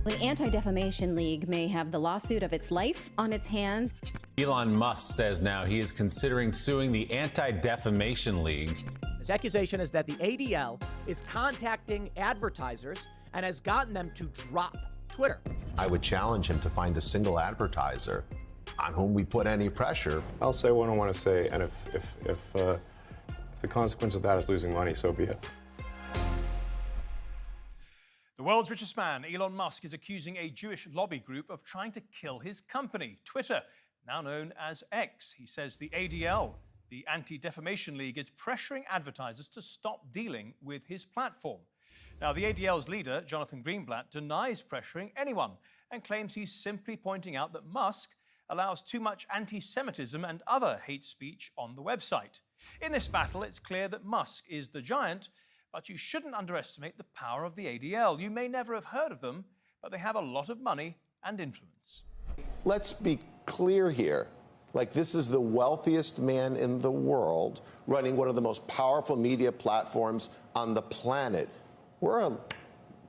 The Anti-Defamation League may have the lawsuit of its life on its hands. Elon Musk says now he is considering suing the Anti-Defamation League. His accusation is that the ADL is contacting advertisers and has gotten them to drop Twitter. I would challenge him to find a single advertiser on whom we put any pressure. I'll say what I want to say, and if the consequence of that is losing money, so be it. The world's richest man, Elon Musk, is accusing a Jewish lobby group of trying to kill his company, Twitter, now known as X. He says the ADL, the Anti-Defamation League, is pressuring advertisers to stop dealing with his platform. Now, the ADL's leader, Jonathan Greenblatt, denies pressuring anyone and claims he's simply pointing out that Musk allows too much anti-Semitism and other hate speech on the website. In this battle, it's clear that Musk is the giant, but you shouldn't underestimate the power of the ADL. You may never have heard of them, but they have a lot of money and influence. Let's be clear here. Like, this is the wealthiest man in the world running one of the most powerful media platforms on the planet. We're a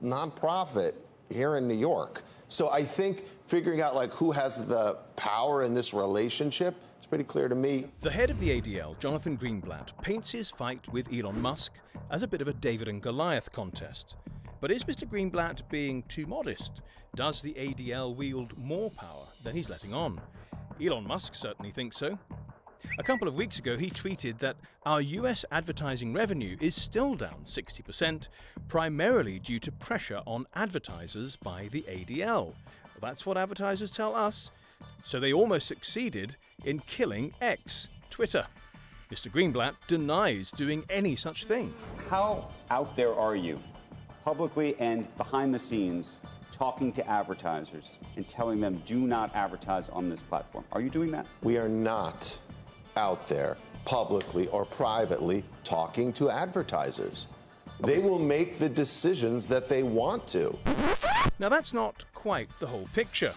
nonprofit here in New York. So I think figuring out like who has the power in this relationship, it's pretty clear to me. The head of the ADL, Jonathan Greenblatt, paints his fight with Elon Musk as a bit of a David and Goliath contest. But is Mr. Greenblatt being too modest? Does the ADL wield more power than he's letting on? Elon Musk certainly thinks so. A couple of weeks ago, he tweeted that our US advertising revenue is still down 60%, primarily due to pressure on advertisers by the ADL. Well, that's what advertisers tell us. So they almost succeeded in killing X, Twitter. Mr. Greenblatt denies doing any such thing. How out there are you, publicly and behind the scenes, talking to advertisers and telling them do not advertise on this platform? Are you doing that? We are not out there publicly or privately talking to advertisers. They will make the decisions that they want to. Now, that's not quite the whole picture.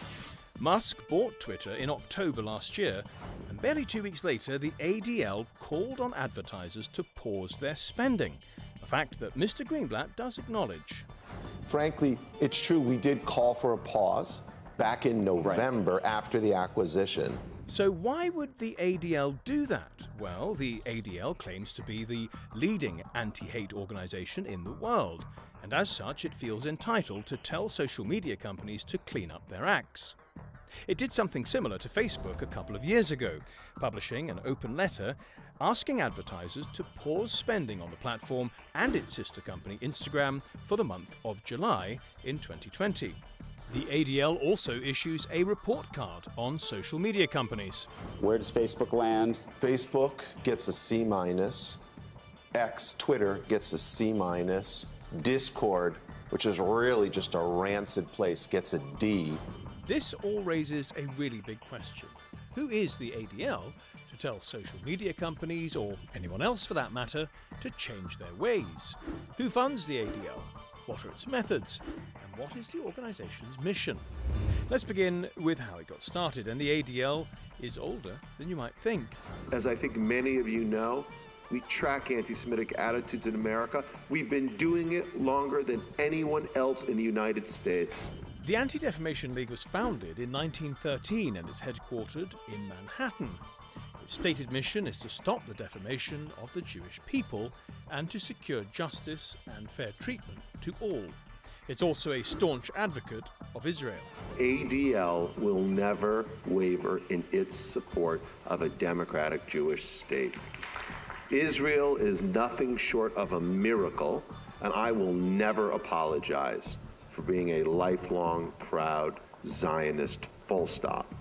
Musk bought Twitter in October last year, and barely 2 weeks later, the ADL called on advertisers to pause their spending, a fact that Mr. Greenblatt does acknowledge. Frankly, it's true, we did call for a pause back in November after the acquisition. So why would the ADL do that? Well, the ADL claims to be the leading anti-hate organization in the world, and as such it feels entitled to tell social media companies to clean up their acts. It did something similar to Facebook a couple of years ago, publishing an open letter asking advertisers to pause spending on the platform and its sister company Instagram for the month of July in 2020. The ADL also issues a report card on social media companies. Where does Facebook land? Facebook gets a C-. X, Twitter, gets a C-. Discord, which is really just a rancid place, gets a D. This all raises a really big question. Who is the ADL to tell social media companies, or anyone else for that matter, to change their ways? Who funds the ADL? What are its methods? And what is the organization's mission? Let's begin with how it got started, and the ADL is older than you might think. As I think many of you know, we track anti-Semitic attitudes in America. We've been doing it longer than anyone else in the United States. The Anti-Defamation League was founded in 1913 and is headquartered in Manhattan. Its stated mission is to stop the defamation of the Jewish people and to secure justice and fair treatment to all. It's also a staunch advocate of Israel. ADL will never waver in its support of a democratic Jewish state. Israel is nothing short of a miracle, and I will never apologize for being a lifelong, proud Zionist, full stop.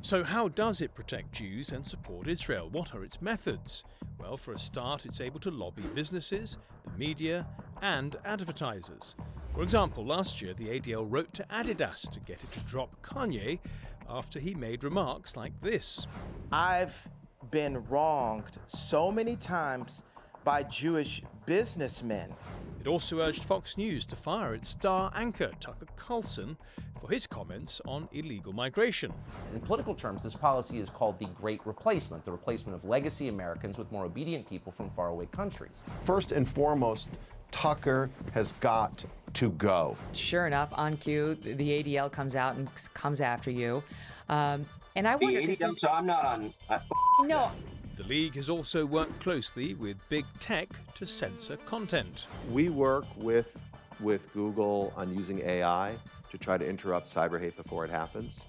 So how does it protect Jews and support Israel? What are its methods? Well, for a start, it's able to lobby businesses, the media, and advertisers. For example, last year, the ADL wrote to Adidas to get it to drop Kanye after he made remarks like this. I've been wronged so many times by Jewish businessmen. It also urged Fox News to fire its star anchor, Tucker Carlson, for his comments on illegal migration. In political terms, this policy is called the Great Replacement, the replacement of legacy Americans with more obedient people from faraway countries. First and foremost, Tucker has got to go. Sure enough, on cue, the ADL comes out and comes after you. And I wonder... The ADL, so I'm not on... No. The League has also worked closely with big tech to censor content. We work with Google on using AI to try to interrupt cyber hate before it happens.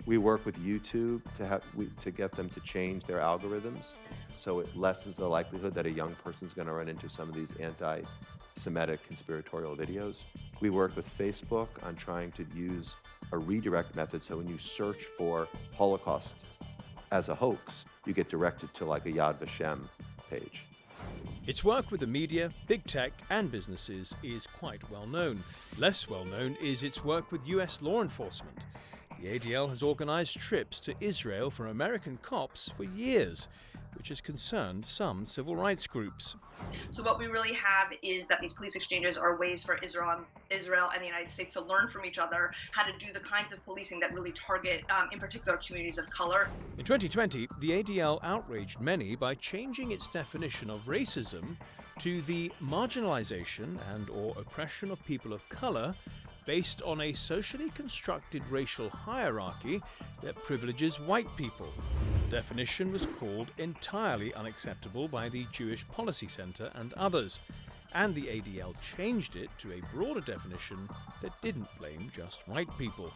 We work with YouTube to get them to change their algorithms so it lessens the likelihood that a young person's going to run into some of these anti-Semitic conspiratorial videos. We work with Facebook on trying to use a redirect method so when you search for Holocaust as a hoax, you get directed to like a Yad Vashem page. Its work with the media, big tech and businesses is quite well known. Less well known is its work with US law enforcement. The ADL has organized trips to Israel for American cops for years, which has concerned some civil rights groups. So what we really have is that these police exchanges are ways for Israel and the United States to learn from each other how to do the kinds of policing that really target, in particular, communities of color. In 2020, the ADL outraged many by changing its definition of racism to the marginalization and/or oppression of people of color based on a socially constructed racial hierarchy that privileges white people. The definition was called entirely unacceptable by the Jewish Policy Center and others, and the ADL changed it to a broader definition that didn't blame just white people.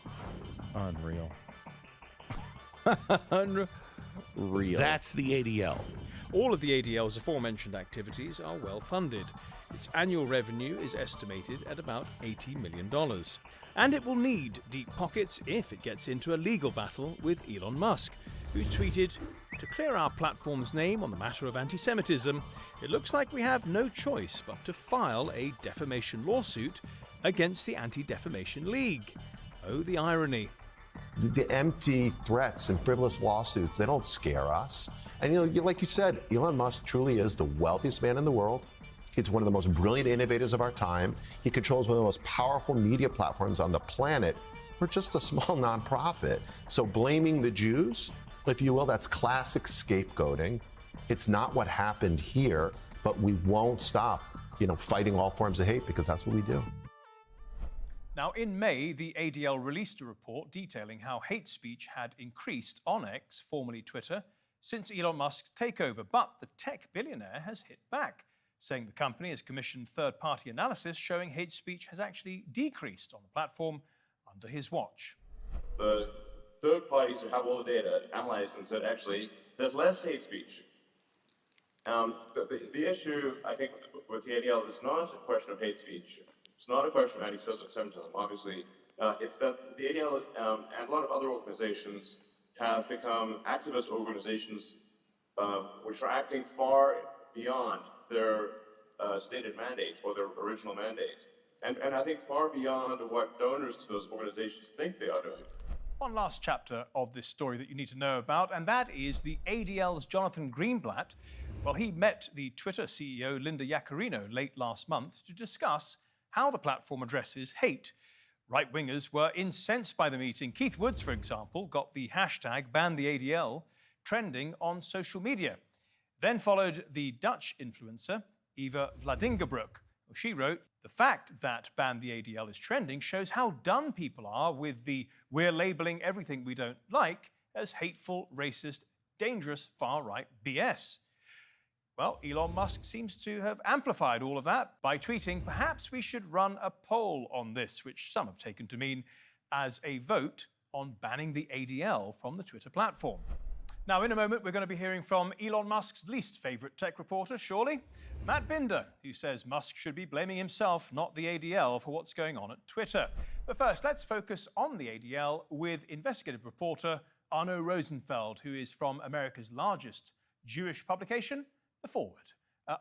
Unreal. Unreal. That's the ADL. All of the ADL's aforementioned activities are well funded. Its annual revenue is estimated at about $80 million. And it will need deep pockets if it gets into a legal battle with Elon Musk, who tweeted, "To clear our platform's name on the matter of anti-Semitism, it looks like we have no choice but to file a defamation lawsuit against the Anti-Defamation League." Oh, the irony. The empty threats and frivolous lawsuits, they don't scare us. And like you said, Elon Musk truly is the wealthiest man in the world. He's one of the most brilliant innovators of our time. He controls one of the most powerful media platforms on the planet. We're just a small nonprofit. So blaming the Jews, if you will, that's classic scapegoating. It's not what happened here, but we won't stop, fighting all forms of hate because that's what we do. Now, in May, the ADL released a report detailing how hate speech had increased on X, formerly Twitter, since Elon Musk's takeover. But the tech billionaire has hit back, saying the company has commissioned third-party analysis showing hate speech has actually decreased on the platform under his watch. The third parties who have all the data analyzed and said, actually, there's less hate speech. The issue, I think, with the ADL is not a question of hate speech. It's not a question of anti-Semitism, obviously. It's that the ADL and a lot of other organizations have become activist organizations which are acting far beyond their stated mandate or their original mandate. And I think far beyond what donors to those organizations think they are doing. One last chapter of this story that you need to know about, and that is the ADL's Jonathan Greenblatt. Well, he met the Twitter CEO, Linda Yaccarino, late last month to discuss how the platform addresses hate. Right-wingers were incensed by the meeting. Keith Woods, for example, got the hashtag #BanTheADL trending on social media. Then followed the Dutch influencer, Eva Vladingerbroek. She wrote, "The fact that #BanTheADL is trending shows how done people are with the 'we're labeling everything we don't like' as hateful, racist, dangerous, far-right BS." Well, Elon Musk seems to have amplified all of that by tweeting, "Perhaps we should run a poll on this," which some have taken to mean as a vote on banning the ADL from the Twitter platform. Now, in a moment, we're going to be hearing from Elon Musk's least favorite tech reporter, surely, Matt Binder, who says Musk should be blaming himself, not the ADL, for what's going on at Twitter. But first, let's focus on the ADL with investigative reporter Arno Rosenfeld, who is from America's largest Jewish publication, The Forward.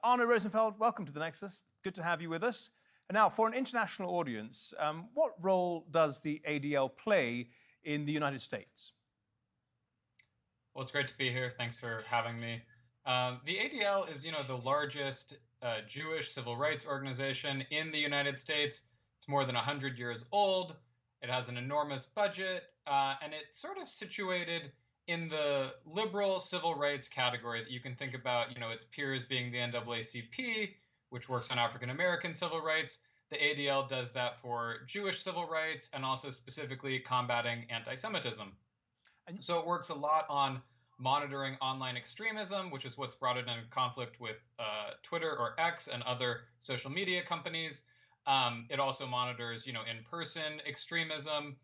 Arno Rosenfeld, welcome to The Nexus. Good to have you with us. And now, for an international audience, what role does the ADL play in the United States? Well, it's great to be here. Thanks for having me. The ADL is, the largest Jewish civil rights organization in the United States. It's more than 100 years old. It has an enormous budget, and it's sort of situated in the liberal civil rights category that you can think about, its peers being the NAACP, which works on African American civil rights, the ADL does that for Jewish civil rights and also specifically combating anti-Semitism. So it works a lot on monitoring online extremism, which is what's brought it into conflict with Twitter or X and other social media companies. It also monitors, in-person extremism,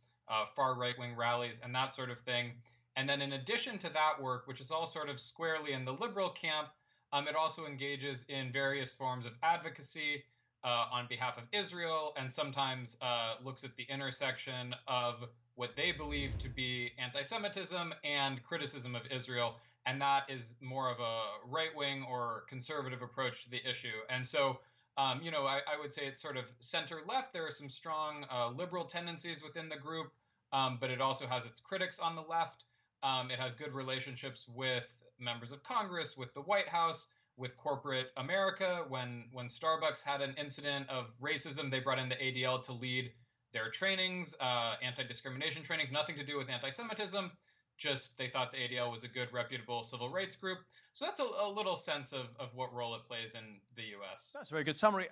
far right-wing rallies, and that sort of thing. And then in addition to that work, which is all sort of squarely in the liberal camp, it also engages in various forms of advocacy on behalf of Israel, and sometimes looks at the intersection of what they believe to be anti-Semitism and criticism of Israel. And that is more of a right-wing or conservative approach to the issue. And so, I would say it's sort of center-left. There are some strong liberal tendencies within the group, but it also has its critics on the left. It has good relationships with members of Congress, with the White House, with corporate America. When Starbucks had an incident of racism, they brought in the ADL to lead their trainings, anti-discrimination trainings, nothing to do with anti-Semitism, just they thought the ADL was a good, reputable civil rights group. So that's a little sense of what role it plays in the US. That's a very good summary.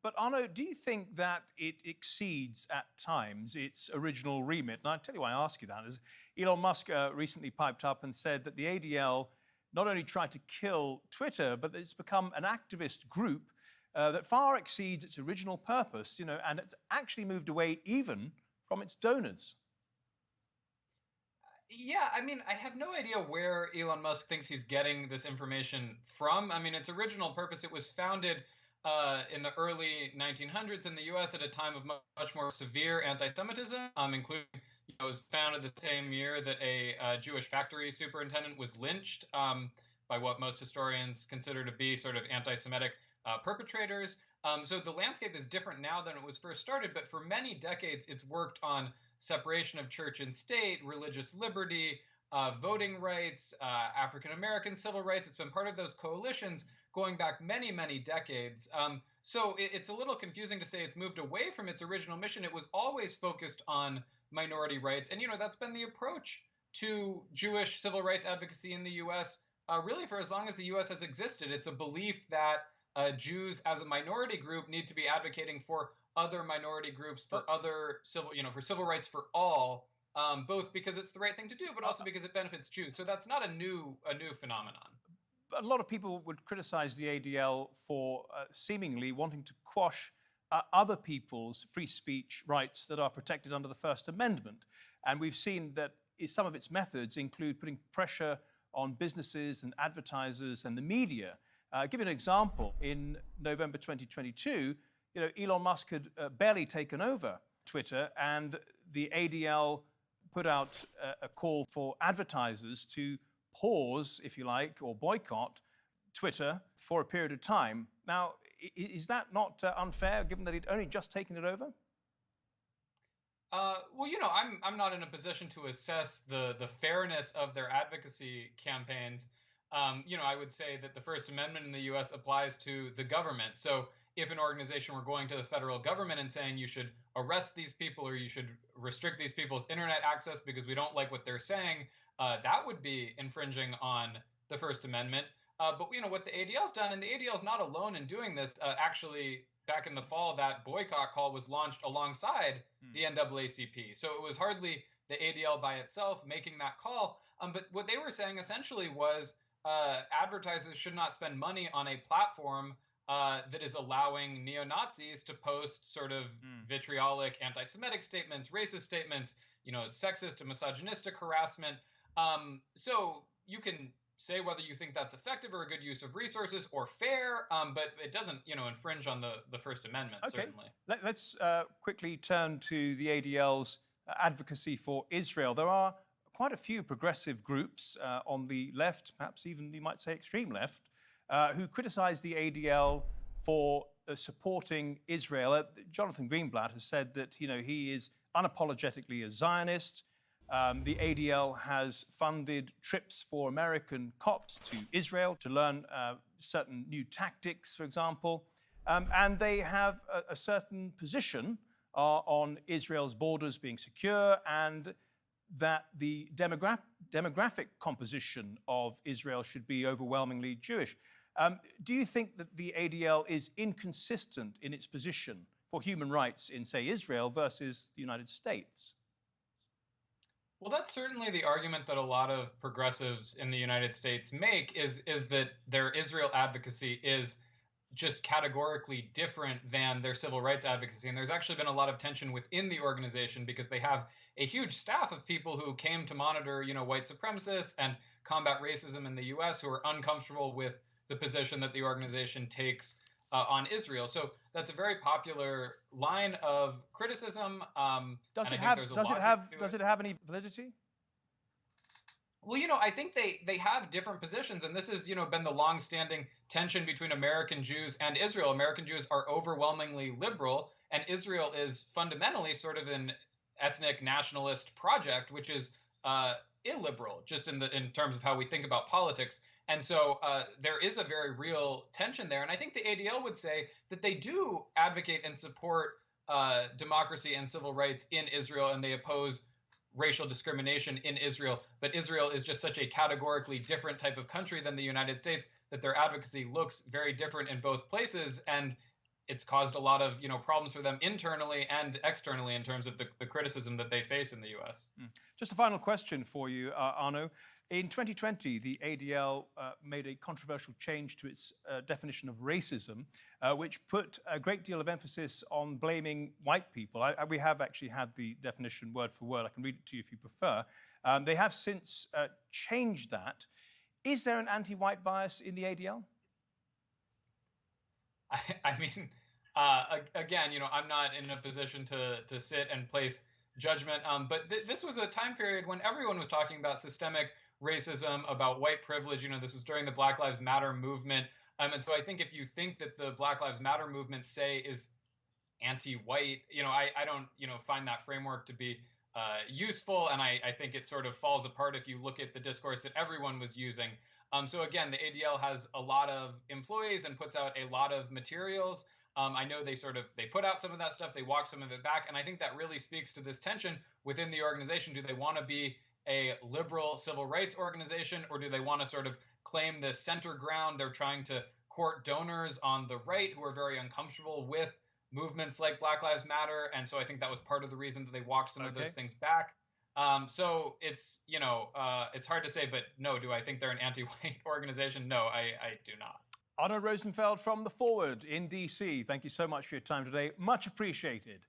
But Arno, do you think that it exceeds at times its original remit? And I'll tell you why I ask you that. Is Elon Musk recently piped up and said that the ADL not only tried to kill Twitter, but it's become an activist group that far exceeds its original purpose, and it's actually moved away even from its donors. Yeah, I have no idea where Elon Musk thinks he's getting this information from. Its original purpose, it was founded in the early 1900s in the US at a time of much more severe anti-Semitism, including, it was founded the same year that a Jewish factory superintendent was lynched by what most historians consider to be sort of anti-Semitic perpetrators. So the landscape is different now than it was first started, but for many decades, it's worked on separation of church and state, religious liberty, voting rights, African-American civil rights. It's been part of those coalitions going back many, many decades. So it's a little confusing to say it's moved away from its original mission. It was always focused on minority rights. And, that's been the approach to Jewish civil rights advocacy in the U.S. Really for as long as the U.S. has existed. It's a belief that Jews as a minority group need to be advocating for other minority groups, for other civil, for civil rights for all, both because it's the right thing to do, but also because it benefits Jews. So that's not a new phenomenon. A lot of people would criticize the ADL for seemingly wanting to quash other people's free speech rights that are protected under the First Amendment. And we've seen that some of its methods include putting pressure on businesses and advertisers and the media. Give you an example. In November 2022, Elon Musk had barely taken over Twitter, and the ADL put out a call for advertisers to pause, if you like, or boycott Twitter for a period of time. Now, is that not unfair, given that he'd only just taken it over? Well, I'm not in a position to assess the fairness of their advocacy campaigns. I would say that the First Amendment in the U.S. applies to the government. So if an organization were going to the federal government and saying you should arrest these people or you should restrict these people's internet access because we don't like what they're saying, that would be infringing on the First Amendment. But what the ADL's done, and the ADL's not alone in doing this. Actually, back in the fall, that boycott call was launched alongside the NAACP. So it was hardly the ADL by itself making that call. But what they were saying essentially was advertisers should not spend money on a platform that is allowing neo-Nazis to post sort of vitriolic anti-Semitic statements, racist statements, sexist and misogynistic harassment. So you can say whether you think that's effective or a good use of resources or fair, but it doesn't, infringe on the First Amendment, Okay. certainly. Let's quickly turn to the ADL's advocacy for Israel. There are quite a few progressive groups on the left, perhaps even you might say extreme left, who criticize the ADL for supporting Israel. Jonathan Greenblatt has said that he is unapologetically a Zionist. The ADL has funded trips for American cops to Israel to learn certain new tactics, for example. And they have a certain position on Israel's borders being secure and that the demographic composition of Israel should be overwhelmingly Jewish. Do you think that the ADL is inconsistent in its position for human rights in, say, Israel versus the United States? Well, that's certainly the argument that a lot of progressives in the United States make is that their Israel advocacy is just categorically different than their civil rights advocacy. And there's actually been a lot of tension within the organization because they have a huge staff of people who came to monitor, white supremacists and combat racism in the US who are uncomfortable with the position that the organization takes on Israel. So that's a very popular line of criticism. Does it have any validity? Well, I think they have different positions, and this has, been the long-standing tension between American Jews and Israel. American Jews are overwhelmingly liberal, and Israel is fundamentally sort of an ethnic nationalist project, which is illiberal, just in terms of how we think about politics. And so there is a very real tension there. And I think the ADL would say that they do advocate and support democracy and civil rights in Israel, and they oppose racial discrimination in Israel. But Israel is just such a categorically different type of country than the United States that their advocacy looks very different in both places. And it's caused a lot of problems for them internally and externally in terms of the criticism that they face in the U.S. Just a final question for you, Arno. In 2020, the ADL made a controversial change to its definition of racism, which put a great deal of emphasis on blaming white people. We have actually had the definition word for word. I can read it to you if you prefer. They have since changed that. Is there an anti-white bias in the ADL? I mean, again, I'm not in a position to sit and place judgment. But this was a time period when everyone was talking about systemic racism, about white privilege. This was during the Black Lives Matter movement. And so I think if you think that the Black Lives Matter movement, say, is anti-white, I don't, find that framework to be useful. And I think it sort of falls apart if you look at the discourse that everyone was using. So again, the ADL has a lot of employees and puts out a lot of materials. I know they put out some of that stuff, they walk some of it back. And I think that really speaks to this tension within the organization. Do they want to be a liberal civil rights organization, or do they want to sort of claim this center ground? They're trying to court donors on the right who are very uncomfortable with movements like Black Lives Matter. And so I think that was part of the reason that they walked some of those things back. So it's, it's hard to say, but no, do I think they're an anti-white organization? No, I do not. Arno Rosenfeld from The Forward in DC. Thank you so much for your time today. Much appreciated.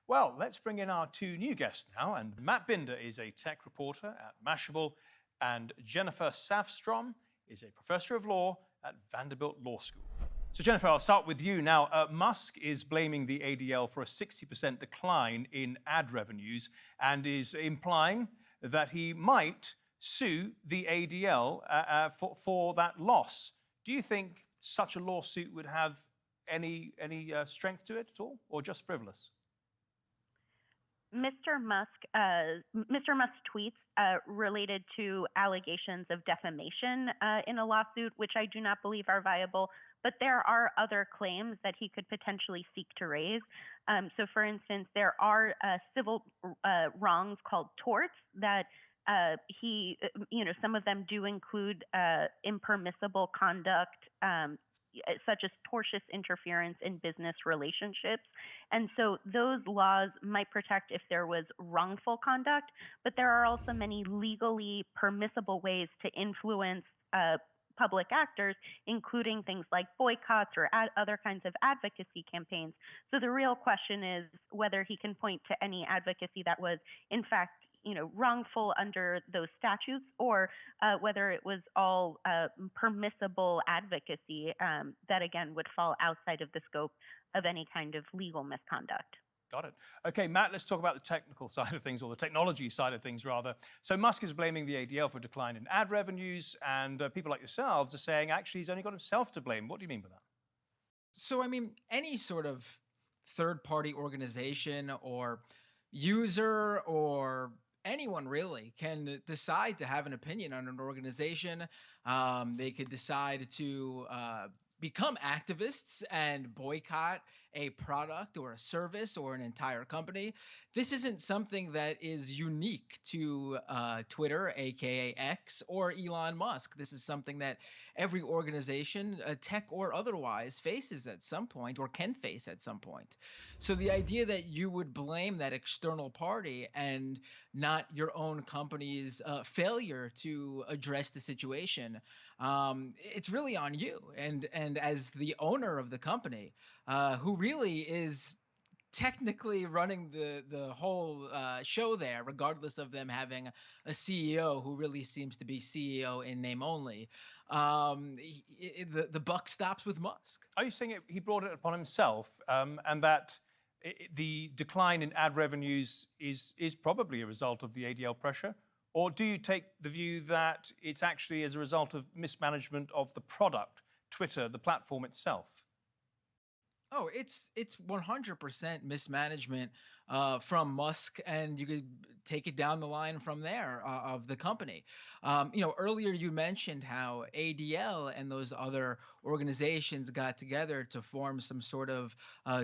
Well, let's bring in our two new guests now. And Matt Binder is a tech reporter at Mashable, and Jennifer Safstrom is a professor of law at Vanderbilt Law School. So Jennifer, I'll start with you. Now, Musk is blaming the ADL for a 60% decline in ad revenues and is implying that he might sue the ADL for that loss. Do you think such a lawsuit would have any strength to it at all, or just frivolous? Mr. Musk's tweets related to allegations of defamation in a lawsuit, which I do not believe are viable, but there are other claims that he could potentially seek to raise. So, for instance, there are civil wrongs called torts that some of them do include impermissible conduct, such as tortious interference in business relationships. And so those laws might protect if there was wrongful conduct, but there are also many legally permissible ways to influence public actors, including things like boycotts or other kinds of advocacy campaigns. So the real question is whether he can point to any advocacy that was, in fact, wrongful under those statutes, or whether it was all permissible advocacy that, again, would fall outside of the scope of any kind of legal misconduct. Got it. Okay, Matt, let's talk about the technical side of things, or the technology side of things, rather. So Musk is blaming the ADL for a decline in ad revenues, and people like yourselves are saying, actually, he's only got himself to blame. What do you mean by that? So, I mean, any sort of third-party organization or user or anyone really can decide to have an opinion on an organization. They could decide to become activists and boycott a product or a service or an entire company. This isn't something that is unique to Twitter, aka X, or Elon Musk. This is something that every organization, tech or otherwise, faces at some point or can face at some point. So the idea that you would blame that external party and not your own company's failure to address the situation, it's really on you. And as the owner of the company, who really is technically running the whole show there, regardless of them having a CEO who really seems to be CEO in name only. The buck stops with Musk. Are you saying he brought it upon himself, and that the decline in ad revenues is probably a result of the ADL pressure? Or do you take the view that it's actually as a result of mismanagement of the product, Twitter, the platform itself? Oh, it's 100% mismanagement from Musk, and you could take it down the line from there of the company. Earlier you mentioned how ADL and those other organizations got together to form some sort of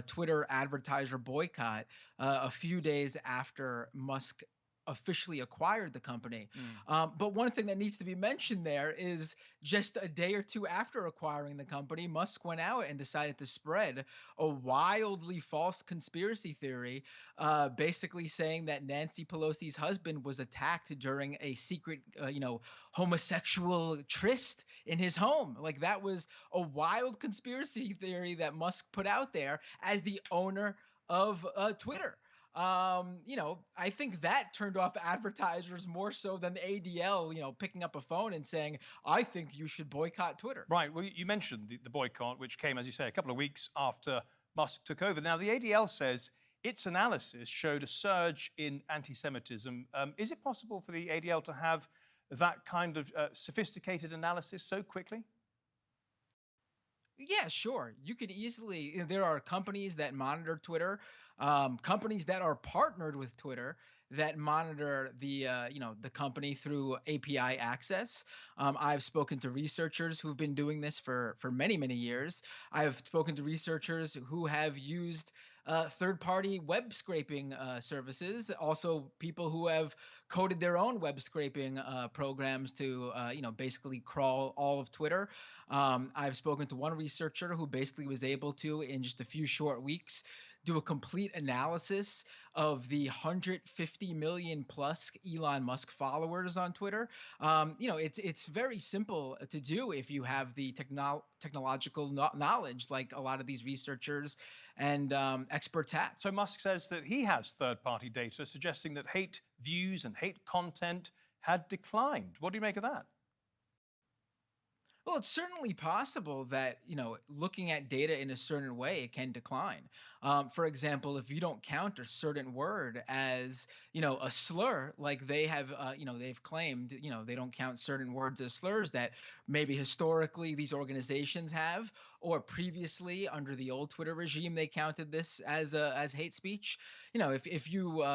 Twitter advertiser boycott a few days after Musk officially acquired the company. But one thing that needs to be mentioned there is just a day or two after acquiring the company, Musk went out and decided to spread a wildly false conspiracy theory, basically saying that Nancy Pelosi's husband was attacked during a secret, homosexual tryst in his home. Like, that was a wild conspiracy theory that Musk put out there as the owner of Twitter. I think that turned off advertisers more so than the ADL, picking up a phone and saying, I think you should boycott Twitter. Right. Well, you mentioned the boycott, which came, as you say, a couple of weeks after Musk took over. Now, the ADL says its analysis showed a surge in anti-Semitism. Is it possible for the ADL to have that kind of sophisticated analysis so quickly? Yeah, sure. You could easily, there are companies that monitor Twitter, companies that are partnered with Twitter that monitor the company through API access. I've spoken to researchers who've been doing this for many, many years. I've spoken to researchers who have used third-party web scraping services, also people who have coded their own web scraping programs to, basically crawl all of Twitter. I've spoken to one researcher who basically was able to, in just a few short weeks, do a complete analysis of the 150 million plus Elon Musk followers on Twitter. It's very simple to do if you have the technological knowledge, like a lot of these researchers and experts have. So Musk says that he has third-party data suggesting that hate views and hate content had declined. What do you make of that? Well, it's certainly possible that, looking at data in a certain way, it can decline. For example, if you don't count a certain word as, a slur, like they have, they've claimed, they don't count certain words as slurs that maybe historically these organizations have, or previously under the old Twitter regime, they counted this as hate speech. If you,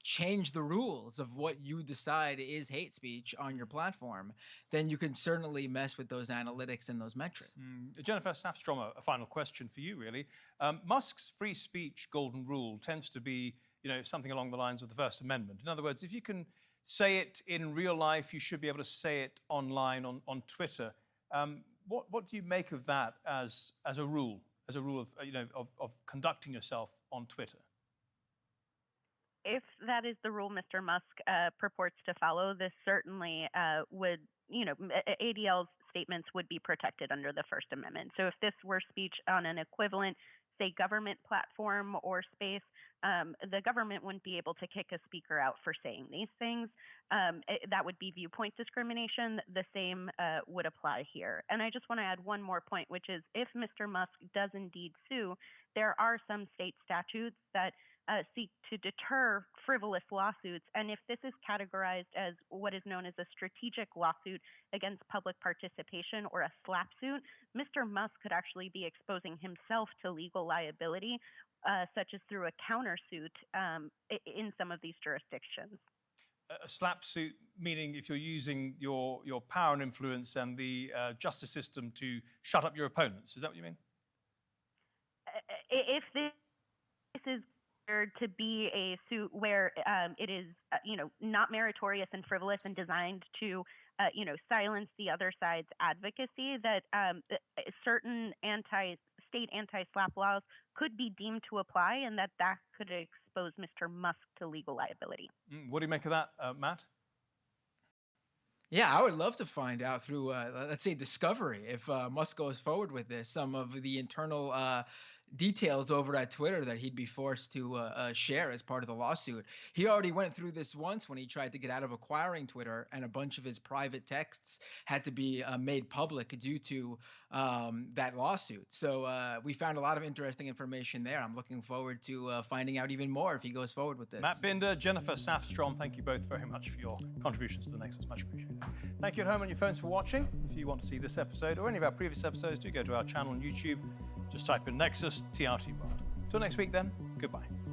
change the rules of what you decide is hate speech on your platform, then you can certainly mess with those analytics and those metrics. Jennifer Safstrom, a final question for you, really. Musk's free speech golden rule tends to be, something along the lines of the First Amendment. In other words, if you can say it in real life, you should be able to say it online on Twitter. What do you make of that as a rule of conducting yourself on Twitter? If that is the rule Mr. Musk purports to follow, this certainly would, ADL's statements would be protected under the First Amendment. So if this were speech on an equivalent, say, government platform or space, the government wouldn't be able to kick a speaker out for saying these things. That would be viewpoint discrimination. The same would apply here. And I just want to add one more point, which is if Mr. Musk does indeed sue, there are some state statutes that seek to deter frivolous lawsuits. And if this is categorized as what is known as a strategic lawsuit against public participation or a SLAPP suit, Mr. Musk could actually be exposing himself to legal liability, such as through a countersuit in some of these jurisdictions. A SLAPP suit, meaning if you're using your power and influence and the justice system to shut up your opponents. Is that what you mean? if this is considered to be a suit where it is, not meritorious and frivolous and designed to, silence the other side's advocacy, that certain state anti-SLAPP laws could be deemed to apply, and that could expose Mr. Musk to legal liability. What do you make of that, Matt? Yeah, I would love to find out through, let's say, discovery, if Musk goes forward with this, some of the internal details over at Twitter that he'd be forced to share as part of the lawsuit. He already went through this once when he tried to get out of acquiring Twitter, and a bunch of his private texts had to be made public due to that lawsuit. So we found a lot of interesting information there. I'm looking forward to finding out even more if he goes forward with this. Matt Binder, Jennifer Safstrom, thank you both very much for your contributions to the Nexus. Much appreciated. Thank you at home on your phones for watching. If you want to see this episode or any of our previous episodes, do go to our channel on YouTube. Just type in Nexus TRT World. Till next week then, goodbye.